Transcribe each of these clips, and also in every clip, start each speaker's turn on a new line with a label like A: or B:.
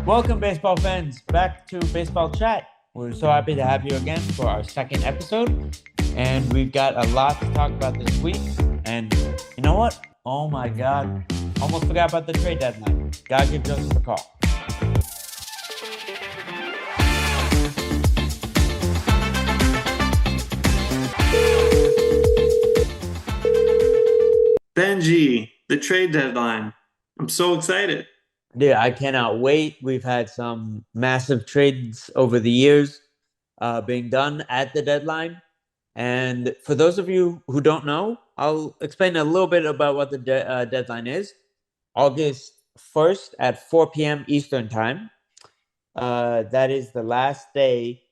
A: Welcome, baseball fans, back to Baseball Chat. We're so happy to have you again for our second episode. And we've got a lot to talk about this week. And you know what? Oh my God. Almost forgot about the trade deadline. Gotta give Joseph a call.
B: Benji, the trade deadline. I'm so excited.
A: Dude, I cannot wait. We've had some massive trades over the years being done at the deadline. And for those of you who don't know, I'll explain a little bit about what the deadline is. August 1st at 4 p.m. Eastern Time. That is the last day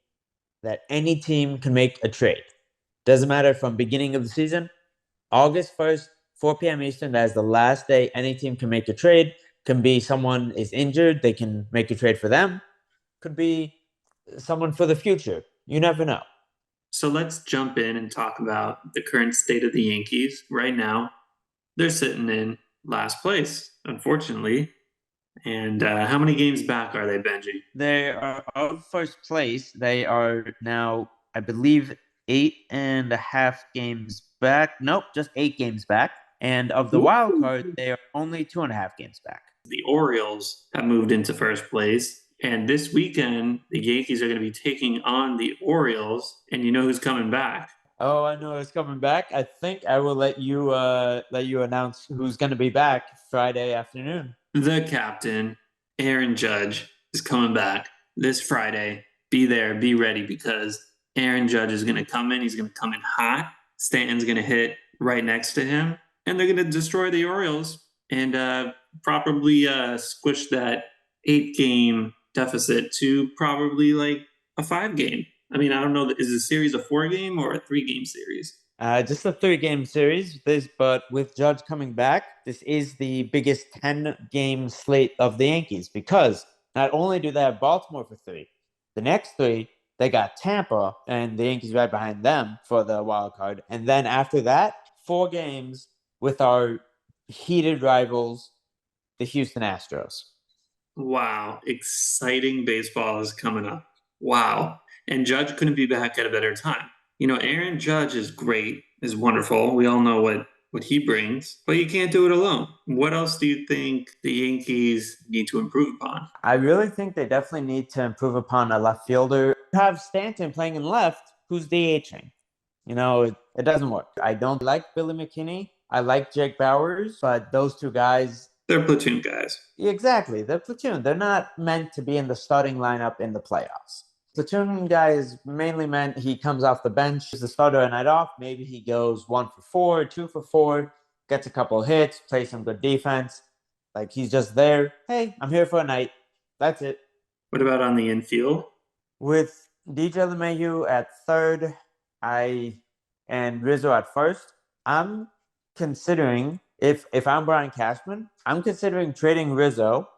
A: that any team can make a trade. Doesn't matter from beginning of the season. August 1st, 4 p.m. Eastern, that is the last day any team can make a trade. Can be someone is injured, they can make a trade for them. Could be someone for the future. You never know.
B: So let's jump in and talk about the current state of the Yankees. Right now, they're sitting in last place, unfortunately. And how many games back are they, Benji?
A: They are out of first place. They are now, I believe, 8.5 games back. Nope, just 8 games back. And of the wild card, they are only 2.5 games back.
B: The Orioles have moved into first place. And this weekend, the Yankees are going to be taking on the Orioles. And you know who's coming back?
A: Oh, I know it's coming back. I think I will let you announce who's going to be back Friday afternoon.
B: The captain, Aaron Judge, is coming back this Friday. Be there, be ready, because Aaron Judge is going to come in. He's going to come in hot. Stanton's going to hit right next to him. And they're going to destroy the Orioles and probably squish that 8-game deficit to probably like a 5-game. I mean, I don't know. Is the series a 4-game or a 3-game series?
A: Just a 3-game series. But with Judge coming back, this is the biggest 10-game slate of the Yankees because not only do they have Baltimore for 3, the next 3 they got Tampa and the Yankees right behind them for the wild card, and then after that, 4 games with our heated rivals, the Houston Astros.
B: Wow, exciting baseball is coming up. Wow. And Judge couldn't be back at a better time. You know, Aaron Judge is great, is wonderful. We all know what he brings, but you can't do it alone. What else do you think the Yankees need to improve upon?
A: I really think they definitely need to improve upon a left fielder. Have Stanton playing in left, who's DHing. You know, it doesn't work. I don't like Billy McKinney. I like Jake Bowers, but those two guys,
B: they're platoon guys.
A: Exactly. They're platoon. They're not meant to be in the starting lineup in the playoffs. Platoon guy is mainly meant he comes off the bench, is the starter a night off. Maybe he goes 1 for 4, 2 for 4, gets a couple of hits, plays some good defense. Like he's just there. Hey, I'm here for a night. That's it.
B: What about on the infield?
A: With DJ LeMahieu at third, and Rizzo at first, I'm considering if I'm Brian Cashman, I'm considering trading Rizzo,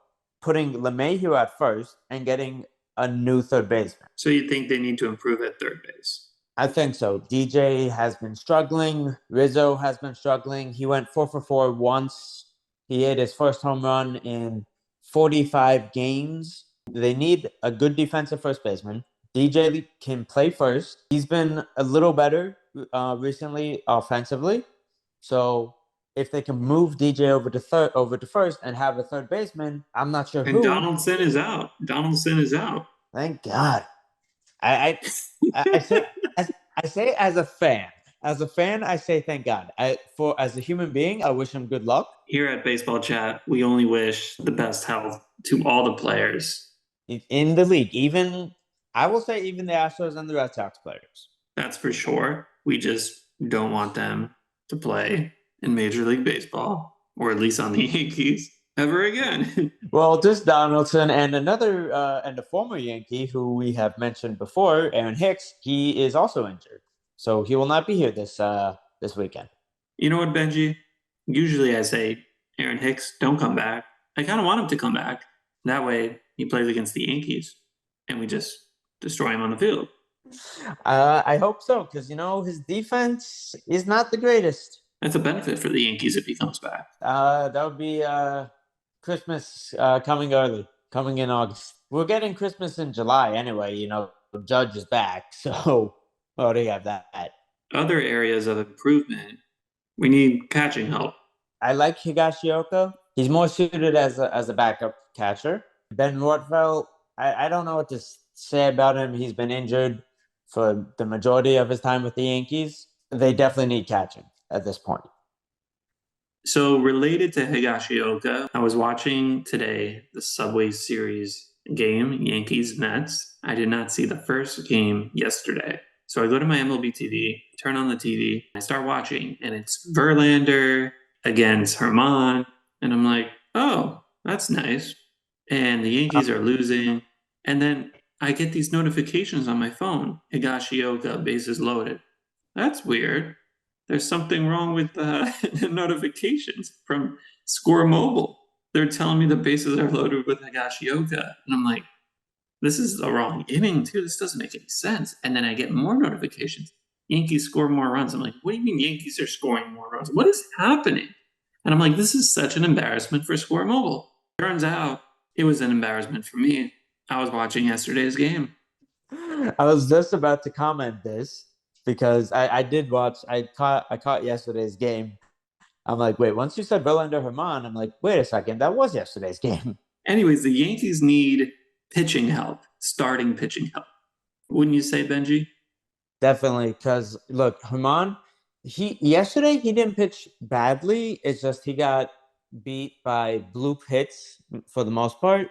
A: putting LeMahieu at first, and getting a new third baseman.
B: So you think they need to improve at third base?
A: I think so. DJ has been struggling. Rizzo has been struggling. He went 4 for 4 once. He hit his first home run in 45 games. They need a good defensive first baseman. DJ can play first. He's been a little better recently offensively. So if they can move DJ over to first and have a third baseman, I'm not sure who.
B: And Donaldson is out. Donaldson is out.
A: Thank God. I say as a fan. As a fan, I say thank God. As a human being, I wish him good luck.
B: Here at Baseball Chat, we only wish the best health to all the players
A: in the league. I will say even the Astros and the Red Sox players.
B: That's for sure. We just don't want them to play in Major League Baseball, or at least on the Yankees, ever again.
A: Well, just Donaldson and and a former Yankee who we have mentioned before, Aaron Hicks, he is also injured. So he will not be here this weekend.
B: You know what, Benji? Usually I say, Aaron Hicks, don't come back. I kind of want him to come back. That way he plays against the Yankees and we just destroy him on the field.
A: I hope so, because, his defense is not the greatest.
B: That's a benefit for the Yankees if he comes back.
A: That would be Christmas coming early. coming in August. We're getting Christmas in July anyway. Judge is back, so oh, do you have that?
B: Other areas of improvement, we need catching help.
A: I like Higashioka. He's more suited as a backup catcher. Ben Wortfeld, I don't know what to say about him. He's been injured for the majority of his time with the Yankees. They definitely need catching at this point.
B: So, related to Higashioka, I was watching today the Subway Series game, Yankees Mets. I did not see the first game yesterday. So, I go to my MLB TV, turn on the TV, I start watching, and it's Verlander against Herman. And I'm like, oh, that's nice. And the Yankees are losing. And then I get these notifications on my phone Higashioka, bases loaded. That's weird. There's something wrong with the notifications from Score Mobile. They're telling me the bases are loaded with Higashioka. And I'm like, this is the wrong inning, too. This doesn't make any sense. And then I get more notifications. Yankees score more runs. I'm like, what do you mean Yankees are scoring more runs? What is happening? And I'm like, this is such an embarrassment for Score Mobile. Turns out it was an embarrassment for me. I was watching yesterday's game.
A: I was just about to comment this because I did watch. I caught yesterday's game. I'm like, wait. Once you said Verlander Herman, I'm like, wait a second. That was yesterday's game.
B: Anyways, the Yankees need pitching help, starting pitching help. Wouldn't you say, Benji?
A: Definitely, because look, Herman, he yesterday he didn't pitch badly. It's just he got beat by bloop hits for the most part,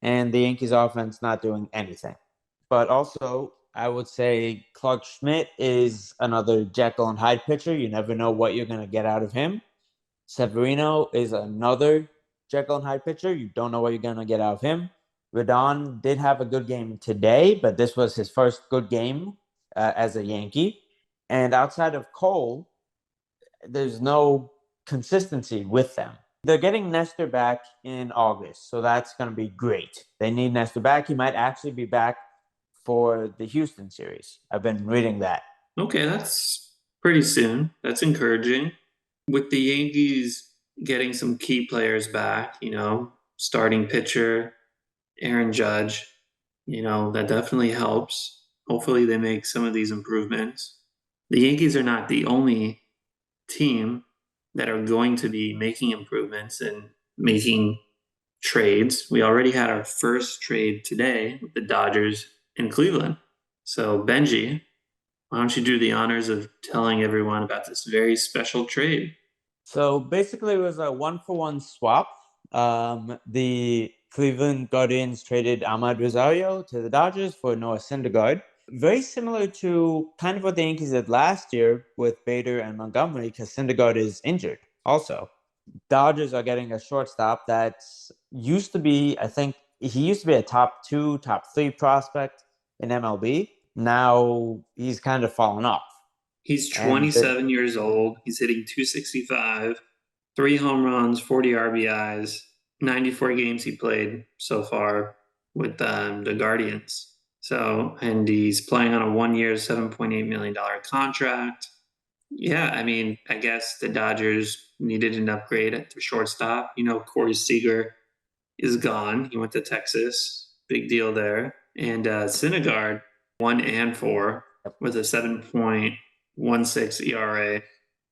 A: and the Yankees offense not doing anything. But also, I would say Clark Schmidt is another Jekyll and Hyde pitcher. You never know what you're gonna get out of him. Severino is another Jekyll and Hyde pitcher. You don't know what you're gonna get out of him. Rodon did have a good game today, but this was his first good game as a Yankee. And outside of Cole, there's no consistency with them. They're getting Nestor back in August, so that's going to be great. They need Nestor back. He might actually be back for the Houston series. I've been reading that.
B: Okay, that's pretty soon. That's encouraging. With the Yankees getting some key players back, starting pitcher, Aaron Judge, that definitely helps. Hopefully, they make some of these improvements. The Yankees are not the only team that are going to be making improvements and making trades. We already had our first trade today with the Dodgers in Cleveland. So, Benji, why don't you do the honors of telling everyone about this very special trade?
A: So basically, it was a 1-for-1 swap. The Cleveland Guardians traded Ahmad Rosario to the Dodgers for Noah Syndergaard. Very similar to kind of what the Yankees did last year with Bader and Montgomery, because Syndergaard is injured also. Dodgers are getting a shortstop that used to be, I think, he used to be a top 2, top 3 prospect in MLB. Now he's kind of fallen off.
B: He's
A: And
B: 27 years old. He's hitting 265, 3 home runs, 40 RBIs, 94 games he played so far with the Guardians. So, and he's playing on a 1 year, $7.8 million contract. Yeah, I mean, I guess the Dodgers needed an upgrade at the shortstop. Corey Seager is gone. He went to Texas. Big deal there. And Syndergaard, 1 and 4 with a 7.16 ERA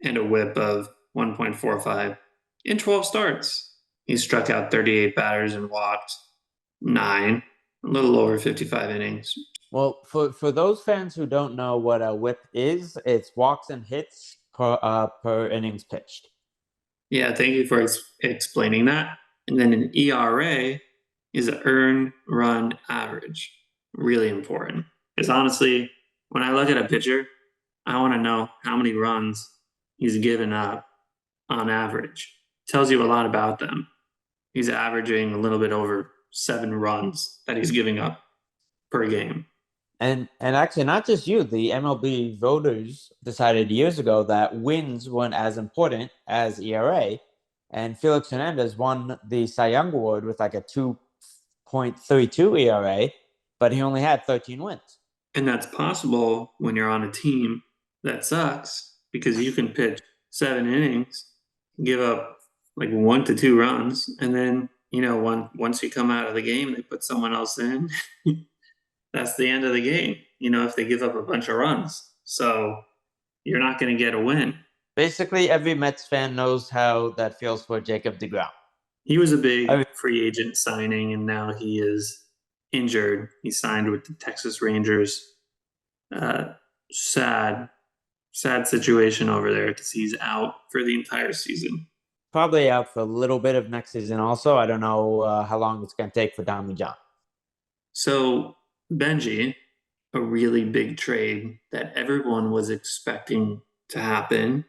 B: and a whip of 1.45 in 12 starts. He struck out 38 batters and walked 9, a little over 55 innings.
A: well, for those fans who don't know what a whip is, it's walks and hits per innings pitched.
B: Yeah, thank you for explaining that. And then an ERA is an earned run average. Really important. Because honestly, when I look at a pitcher, I want to know how many runs he's given up on average. Tells you a lot about them. He's averaging a little bit over 7 runs that he's giving up per game.
A: And actually, not just you, the MLB voters decided years ago that wins weren't as important as ERA. And Felix Hernandez won the Cy Young Award with like a 2.32 ERA, but he only had 13 wins.
B: And that's possible when you're on a team that sucks because you can pitch 7 innings, give up like 1 to 2 runs, and then once you come out of the game, they put someone else in. That's the end of the game. If they give up a bunch of runs, so you're not going to get a win.
A: Basically, every Mets fan knows how that feels for Jacob DeGrom.
B: He was a
A: I
B: big
A: mean,
B: free agent signing, and now he is injured. He signed with the Texas Rangers. Uh, sad, sad situation over there because he's out for the entire season.
A: probably out for a little bit of next season. Also, I don't know how long it's going to take for Tommy John.
B: So, Benji, a really big trade that everyone was expecting to happen.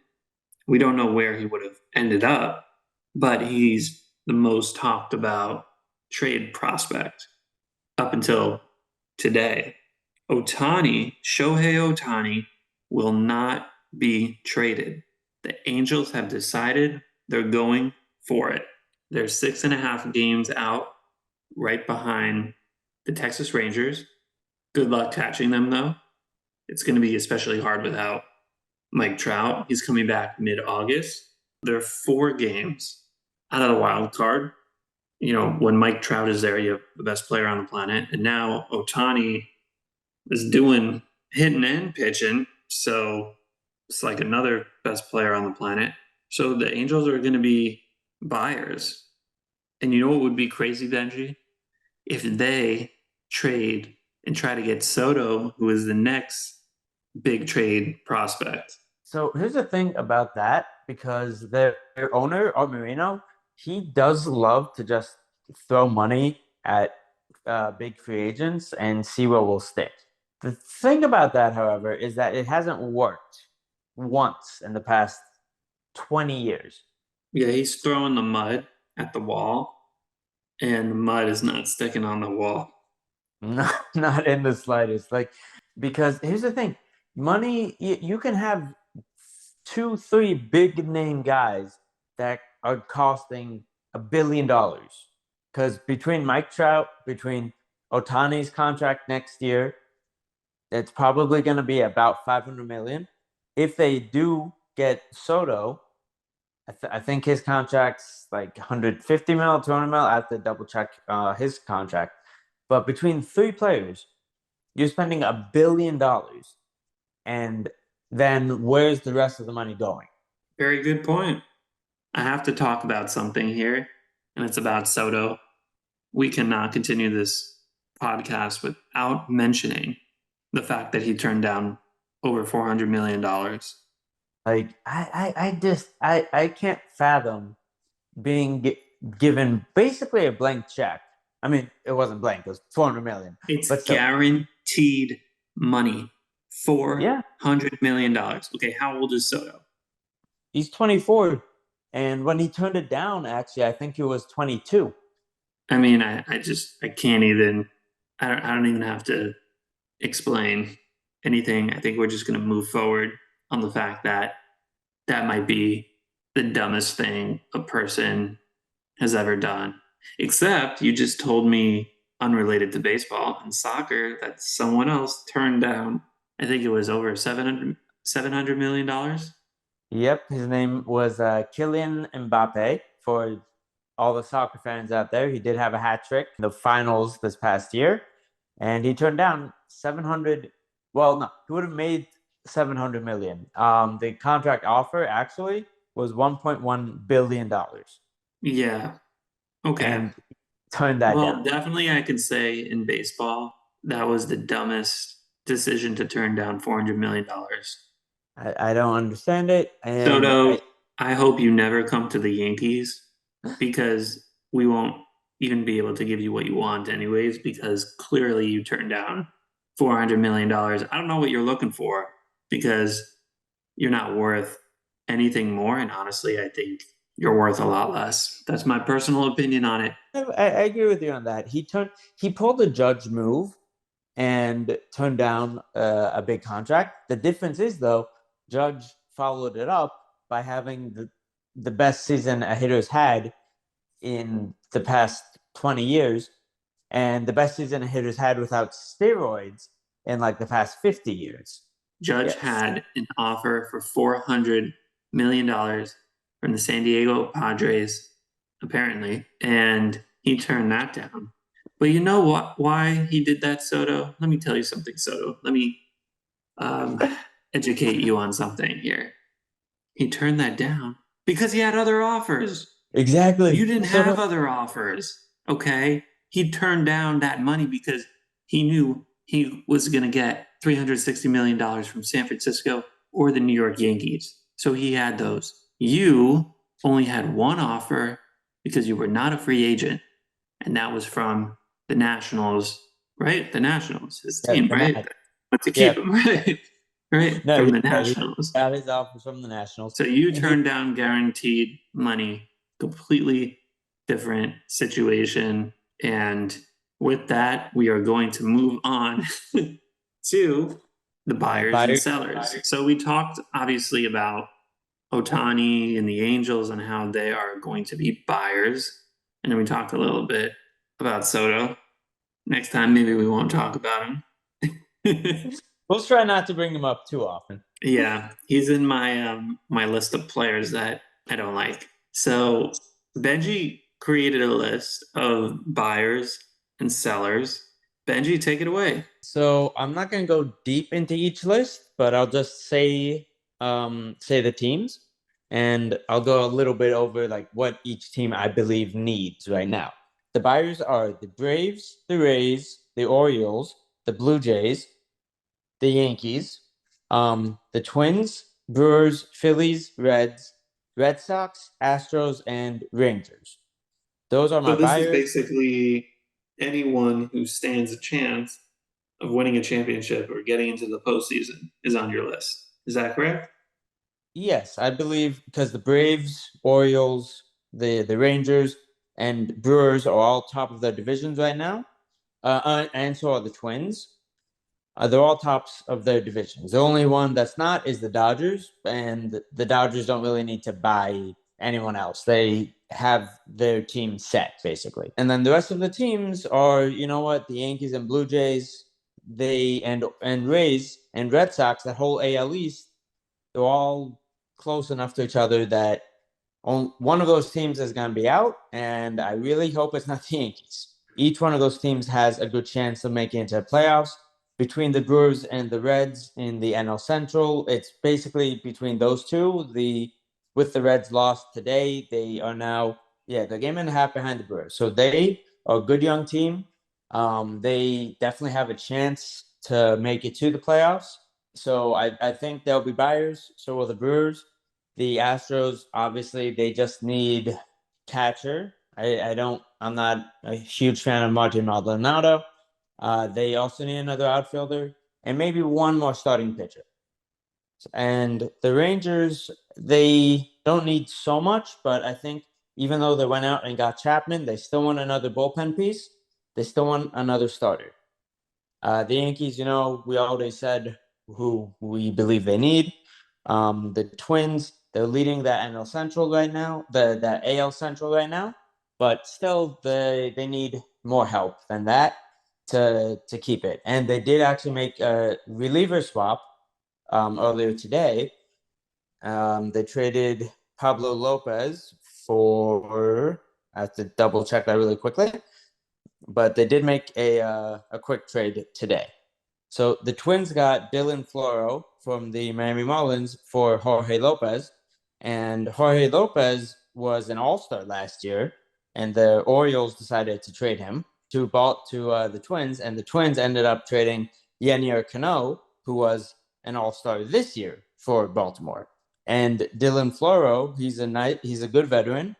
B: We don't know where he would have ended up, but he's the most talked about trade prospect up until today. Shohei Ohtani, will not be traded. The Angels have decided they're going for it. They're 6.5 games out, right behind the Texas Rangers. Good luck catching them, though. It's going to be especially hard without Mike Trout. He's coming back mid-August. There are 4 games out of the wild card. When Mike Trout is there, you have the best player on the planet. And now Ohtani is doing hitting and pitching. So it's like another best player on the planet. So the Angels are going to be buyers. And you know what would be crazy, Benji? If they trade and try to get Soto, who is the next big trade prospect.
A: So here's the thing about that, because their owner, Art Marino, he does love to just throw money at big free agents and see what will stick. The thing about that, however, is that it hasn't worked once in the past 20 years.
B: Yeah, he's throwing the mud at the wall, and the mud is not sticking on the wall.
A: Not in the slightest. Like, because here's the thing, money, you can have two, three big name guys that are costing $1 billion. Because between Mike Trout, between Otani's contract next year, it's probably going to be about 500 million. If they do get Soto, I think his contract's like 150 mil, 200 mil. I have to double check his contract. But between three players, you're spending $1 billion. And then where's the rest of the money going?
B: Very good point. I have to talk about something here, and it's about Soto. We cannot continue this podcast without mentioning the fact that he turned down over $400 million.
A: Like I can't fathom being given basically a blank check. I mean, it wasn't blank; it was 400 million.
B: It's
A: But still,
B: guaranteed money.
A: yeah,
B: $400 million. Okay, how old is Soto?
A: he's 24, and when he turned it down, actually, I think he was 22.
B: I mean, I can't even. I don't even have to explain anything. I think we're just going to move forward on the fact that that might be the dumbest thing a person has ever done. Except you just told me, unrelated to baseball and soccer, that someone else turned down, I think it was over $700 million.
A: Yep, his name was Kylian Mbappe. For all the soccer fans out there, he did have a hat trick in the finals this past year, and he turned down 700. Well, no, he would have made 700 million. The contract offer actually was 1.1 billion dollars,
B: Yeah. Okay.
A: and turned that
B: Well,
A: down.
B: definitely I could say in baseball, that was the dumbest decision to turn down $400 million.
A: I don't understand it, and
B: Soto, I hope you never come to the Yankees because we won't even be able to give you what you want anyways, because clearly you turned down $400 million. I don't know what you're looking for because you're not worth anything more. And honestly, I think you're worth a lot less. That's my personal opinion on it.
A: I agree with you on that. He pulled a Judge move and turned down a big contract. The difference is, though, Judge followed it up by having the best season a hitter's had in the past 20 years, and the best season a hitter's had without steroids in like the past 50 years.
B: Judge
A: Yes.
B: had an offer for $400 million from the San Diego Padres, apparently, and he turned that down. But you know what? Why he did that, Soto? Let me tell you something, Soto. Let me um, educate you on something here. He turned that down because he had other offers.
A: Exactly.
B: You didn't
A: So
B: have other offers, okay? He turned down that money because he knew he was going to get $360 million from San Francisco or the New York Yankees. So he had those. You only had one offer because you were not a free agent, and that was from the Nationals, right? The Nationals, his
A: yeah,
B: team,
A: the
B: right?
A: Nat.
B: But to
A: Yeah.
B: keep him, right? Right?
A: No,
B: From the
A: yeah, he
B: Nationals.
A: got his offer from the Nationals.
B: So you
A: And he
B: turned down guaranteed money, completely different situation. And with that, we are going to move on to the buyers and
A: buyers.
B: sellers. So we talked obviously about Otani and the Angels and how they are going to be buyers. And then we talked a little bit about Soto. Next time, maybe we won't talk about him.
A: We'll try not to bring him up too often.
B: Yeah, he's in my list of players that I don't like. So Benji created a list of buyers and sellers. Benji, take it away.
A: So I'm not going to go deep into each list, but I'll just say the teams, and I'll go a little bit over like what each team I believe needs right now. The buyers are the Braves, the Rays, the Orioles, the Blue Jays, the Yankees, the Twins, Brewers, Phillies, Reds, Red Sox, Astros, and Rangers. Those are
B: So
A: my
B: this is
A: buyers.
B: basically anyone who stands a chance of winning a championship or getting into the postseason is on your list. Is that correct?
A: Yes, I believe because the Braves, Orioles, the Rangers, and Brewers are all top of their divisions right now, and so are the Twins. They're all tops of their divisions. The only one that's not is the Dodgers, and the Dodgers don't really need to buy anyone else. They have their team set basically, and then the rest of the teams are, you know what, the Yankees and Blue Jays, they and Rays and Red Sox. That whole AL East, they're all close enough to each other that one of those teams is going to be out, and I really hope it's not the Yankees. Each one of those teams has a good chance of making it to the playoffs. Between the Brewers and the Reds in the NL Central, it's basically between those two. The With the Reds lost today, they are now they're a game and a half behind the Brewers. So they are a good young team. They definitely have a chance to make it to the playoffs. So I think they'll be buyers. So will the Brewers. The Astros, obviously, they just need catcher. I'm not a huge fan of Martin Maldonado. They also need another outfielder and maybe one more starting pitcher. And the Rangers, they don't need so much, but I think even though they went out and got Chapman, they still want another bullpen piece. They still want another starter. The Yankees, we already said who we believe they need. The Twins, they're leading that NL Central right now, that AL Central right now, but still they need more help than that to keep it. And they did actually make a reliever swap earlier today. They traded Pablo Lopez for. I have to double check that really quickly, but they did make a quick trade today. So the Twins got Dylan Floro from the Miami Marlins for Jorge Lopez, and Jorge Lopez was an All-Star last year, and the Orioles decided to trade him to the Twins, and the Twins ended up trading Yenier Cano, who was an All-Star this year for Baltimore. And Dylan Floro, he's a good veteran.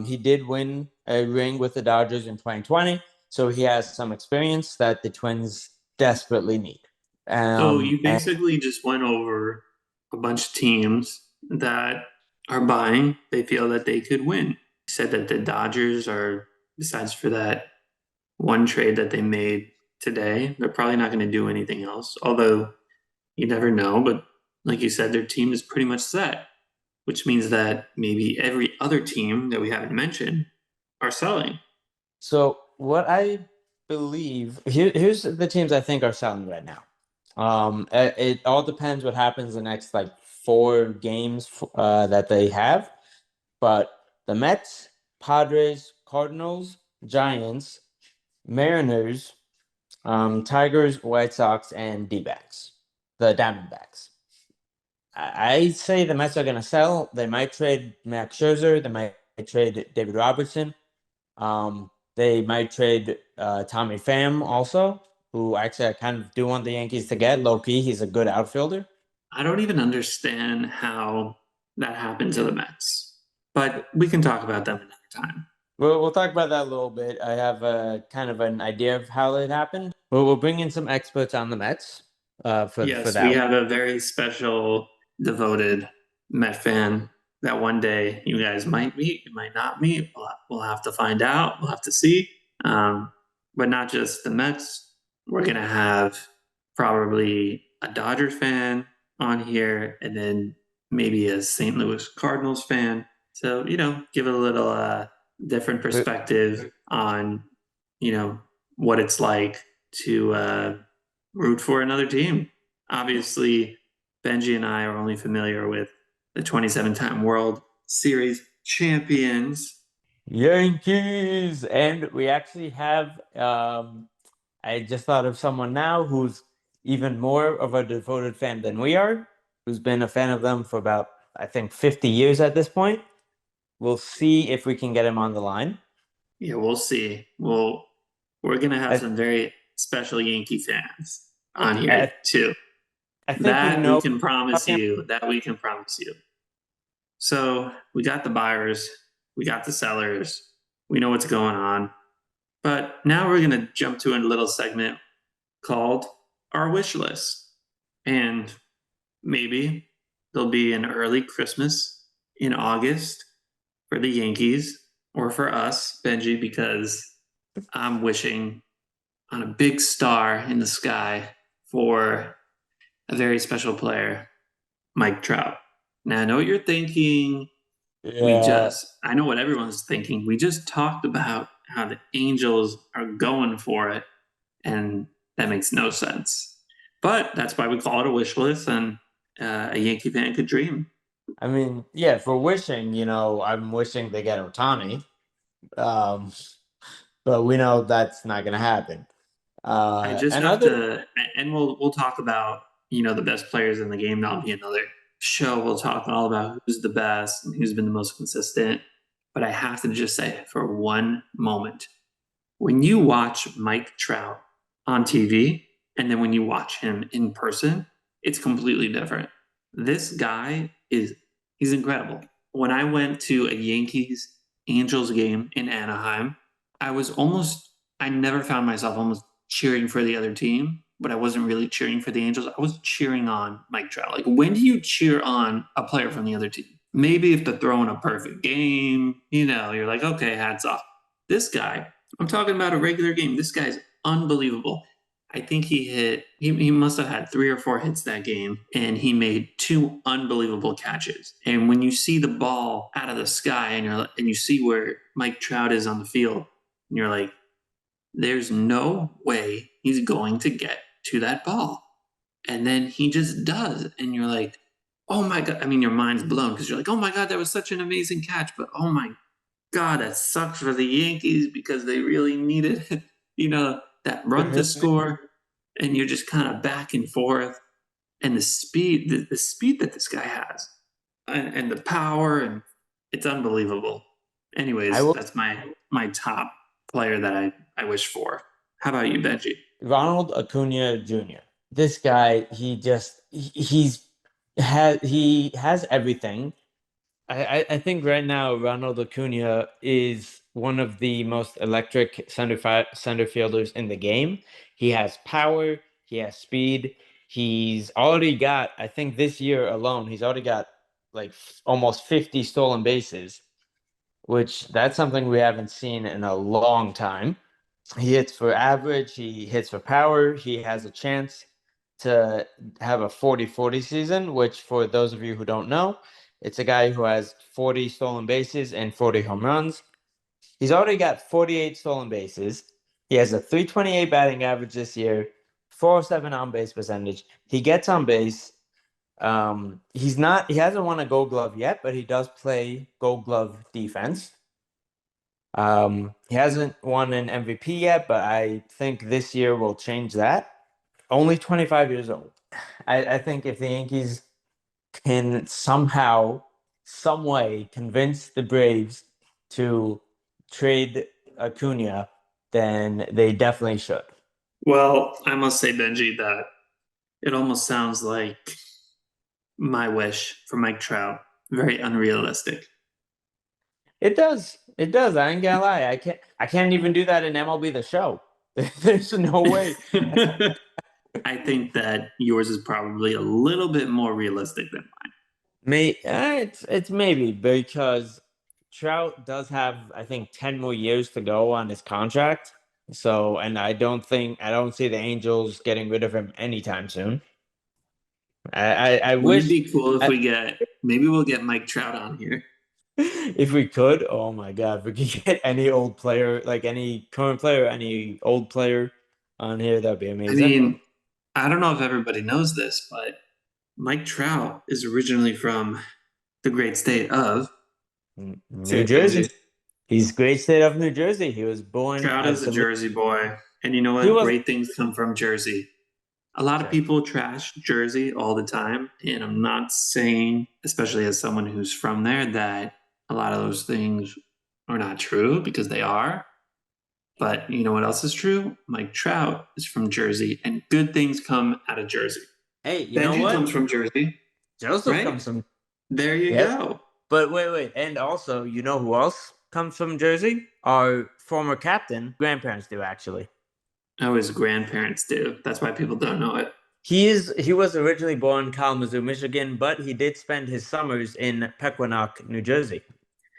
A: He did win a ring with the Dodgers in 2020, so he has some experience that the Twins desperately need.
B: So you
A: And
B: basically just went over a bunch of teams that are buying. They feel that they could win. You said that the Dodgers are, besides for that one trade that they made today, they're probably not going to do anything else. Although you never know, but like you said, their team is pretty much set, which means that maybe every other team that we haven't mentioned are selling.
A: so what I believe here's the teams I think are selling right now. It all depends what happens the next like 4 games that they have, but the Mets, Padres, Cardinals, Giants, Mariners, Tigers, White Sox, and D-backs, the Diamondbacks. I say the Mets are going to sell. They might trade Max Scherzer. They might trade David Robertson. They might trade Tommy Pham also, who actually I kind of do want the Yankees to get. Low key, he's a good outfielder.
B: I don't even understand how that happened to the Mets, but we can talk about them another time.
A: We'll talk about that a little bit. I have a kind of an idea of how it happened. We'll bring in some experts on the Mets for
B: Yes, we
A: that.
B: have a very special, devoted Met fan that one day you guys might meet, you might not meet. We'll have to find out. We'll have to see. But not just the Mets. We're gonna have probably a Dodgers fan on here, and then maybe a St. Louis Cardinals fan. So give it a little different perspective on what it's like to root for another team. Obviously, Benji and I are only familiar with the 27-time World Series champions.
A: Yankees, and we actually have. I just thought of someone now who's even more of a devoted fan than we are, who's been a fan of them for about I think 50 years at this point. We'll see if we can get him on the line.
B: Yeah, we'll see. We're gonna have
A: I,
B: some very special Yankee fans on here
A: I,
B: too.
A: I think we
B: That we
A: know.
B: can promise you. That we can promise you. So we got the buyers, we got the sellers, we know what's going on. But now we're going to jump to a little segment called our wish list. And maybe there'll be an early Christmas in August for the Yankees or for us, Benji, because I'm wishing on a big star in the sky for a very special player, Mike Trout. Now, I know what you're thinking.
A: Yeah,
B: I know what everyone's thinking. We just talked about how the Angels are going for it, and that makes no sense. But that's why we call it a wish list, and a Yankee fan could dream.
A: I mean, yeah, for wishing, I'm wishing they get Otani. Um, but we know that's not going to happen.
B: I just
A: And
B: have
A: other,
B: to, and we'll talk about the best players in the game. That'll be another show. We'll talk all about who's the best and who's been the most consistent. But I have to just say, for one moment, when you watch Mike Trout on TV and then when you watch him in person, it's completely different. This guy he's incredible. When I went to a Yankees Angels game in Anaheim, I never found myself almost cheering for the other team, but I wasn't really cheering for the Angels. I was cheering on Mike Trout. Like, when do you cheer on a player from the other team? Maybe if they're throwing a perfect game, you're like, okay, hats off. This guy, I'm talking about a regular game. This guy's unbelievable. I think he must have had 3 or 4 hits that game, and he made 2 unbelievable catches. And when you see the ball out of the sky and you see where Mike Trout is on the field, and you're like, there's no way he's going to get to that ball. And then he just does. And you're like, oh my God. I mean, your mind's blown because you're like, oh my God, that was such an amazing catch. But oh my God, that sucks for the Yankees because they really needed, that run to score. And you're just kind of back and forth. And the speed that this guy has, and the power, and it's unbelievable.
A: I
B: Anyways,
A: will
B: that's my top player that I wish for. How about you, Benji?
A: Ronald Acuna Jr. This guy, he has everything. I think right now Ronald Acuna is one of the most electric center fielders in the game. He has power, he has speed. He's already got, I think this year alone, he's already got like almost 50 stolen bases, which that's something we haven't seen in a long time. He hits for average, he hits for power, he has a chance to have a 40-40 season, which for those of you who don't know, it's a guy who has 40 stolen bases and 40 home runs. He's already got 48 stolen bases. He has a 328 batting average this year, 407 on base percentage. He gets on base. He hasn't won a gold glove yet, but he does play gold glove defense. He hasn't won an MVP yet, but I think this year will change that. Only 25 years old. I think if the Yankees can somehow, some way convince the Braves to trade Acuna, then they definitely should.
B: Well, I must say, Benji, that it almost sounds like my wish for Mike Trout. Very unrealistic.
A: It does. It does. I ain't gonna lie. I can't even do that in MLB The Show. There's no way.
B: I think that yours is probably a little bit more realistic than mine.
A: It's maybe because Trout does have, I think, 10 more years to go on his contract. So, and I don't see the Angels getting rid of him anytime soon. I
B: Wouldn't it
A: wish
B: be cool if
A: I,
B: we maybe we'll get Mike Trout on here?
A: if we could. Oh my God, if we could get any old player, like any current player, any old player on here, that'd be
B: I
A: amazing.
B: mean, I don't know if everybody knows this, but Mike Trout is originally from the great state of, say
A: New
B: it,
A: Jersey.
B: Benji.
A: He's great state of New Jersey. He was born,
B: Trout
A: I
B: is a
A: believe.
B: Jersey boy. And you know
A: He
B: what?
A: was.
B: Great things come from Jersey. A lot of
A: Sure.
B: people trash Jersey all the time. And I'm not saying, especially as someone who's from there, that a lot of those things are not true because they are. But you know what else is true? Mike Trout is from Jersey, and good things come out of Jersey.
A: Hey, you know
B: Benji
A: what?
B: comes from Jersey,
A: Joseph
B: right?
A: comes from.
B: There you
A: Yep.
B: go.
A: But wait. And also, you know who else comes from Jersey? Our former captain. Grandparents do, actually.
B: Oh, his grandparents do. That's why people don't know it.
A: He was originally born in Kalamazoo, Michigan, but he did spend his summers in Pequannock, New Jersey.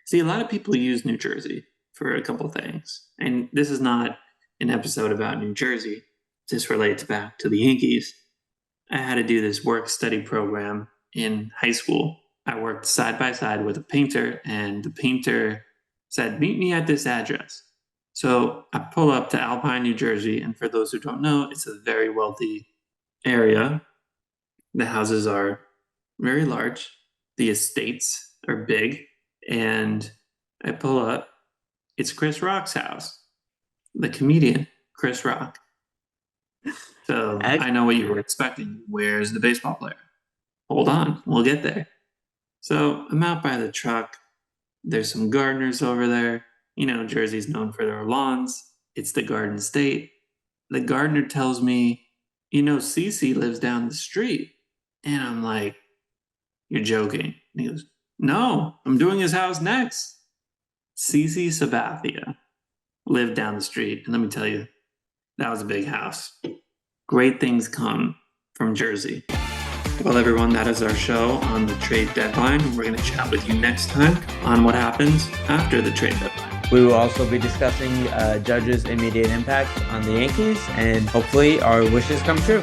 B: See, a lot of people use New Jersey for a couple things. And this is not an episode about New Jersey. This relates back to the Yankees. I had to do this work study program in high school. I worked side by side with a painter, and the painter said, "Meet me at this address." So I pull up to Alpine, New Jersey. And for those who don't know, it's a very wealthy area. The houses are very large, the estates are big. And I pull up, it's Chris Rock's house, the comedian Chris Rock. So
A: Ac-
B: I know what you were expecting. Where's the baseball player? Hold on, we'll get there. So I'm out by the truck. There's some gardeners over there. You know, Jersey's known for their lawns. It's the Garden State. The gardener tells me, you know, Cece lives down the street. And I'm like, you're joking. And he goes, no, I'm doing his house next. Cece Sabathia lived down the street. And let me tell you, that was a big house. Great things come from Jersey. Well, everyone, that is our show on the trade deadline. We're going to chat with you next time on what happens after the trade deadline.
A: We will also be discussing Judge's immediate impact on the Yankees, and hopefully our wishes come true.